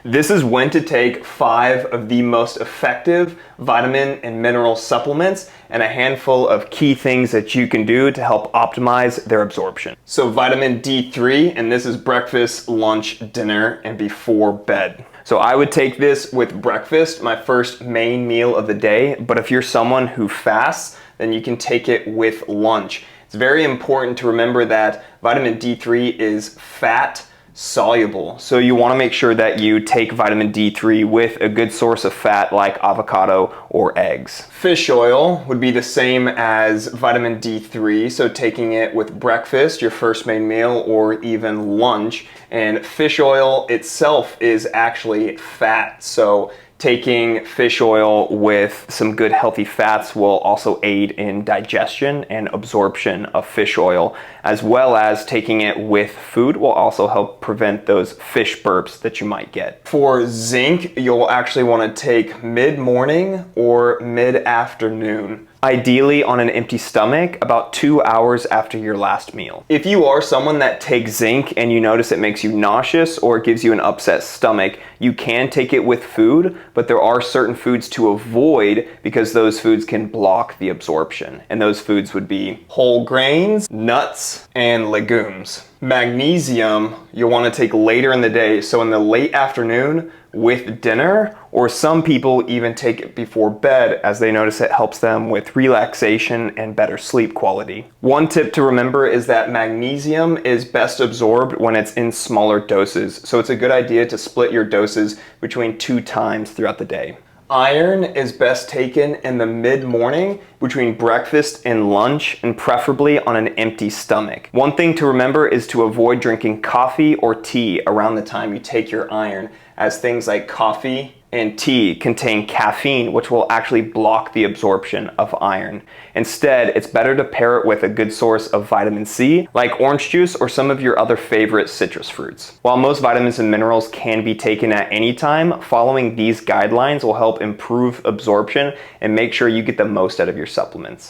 This is when to take 5 of the most effective vitamin and mineral supplements and a handful of key things that you can do to help optimize their absorption. So vitamin D3, and this is breakfast, lunch, dinner, and before bed. So I would take this with breakfast, my first main meal of the day, but if you're someone who fasts, then you can take it with lunch. It's very important to remember that vitamin D3 is fat soluble. So you want to make sure that you take vitamin D3 with a good source of fat like avocado or eggs. Fish oil would be the same as vitamin D3, so taking it with breakfast, your first main meal, or even lunch. And fish oil itself is actually fat, so taking fish oil with some good healthy fats will also aid in digestion and absorption of fish oil, as well as taking it with food will also help prevent those fish burps that you might get. For zinc, you'll actually want to take mid-morning or mid-afternoon. Ideally on an empty stomach about 2 hours after your last meal. If you are someone that takes zinc and you notice it makes you nauseous or it gives you an upset stomach, you can take it with food, but there are certain foods to avoid because those foods can block the absorption. And those foods would be whole grains, nuts, and legumes. Magnesium, you'll want to take later in the day, so in the late afternoon with dinner, or some people even take it before bed as they notice it helps them with relaxation and better sleep quality. One tip to remember is that magnesium is best absorbed when it's in smaller doses, so it's a good idea to split your doses between 2 times throughout the day. Iron is best taken in the mid-morning between breakfast and lunch, and preferably on an empty stomach. One thing to remember is to avoid drinking coffee or tea around the time you take your iron, as things like coffee and tea contain caffeine, which will actually block the absorption of iron. Instead, it's better to pair it with a good source of vitamin C, like orange juice or some of your other favorite citrus fruits. While most vitamins and minerals can be taken at any time, following these guidelines will help improve absorption and make sure you get the most out of your supplements.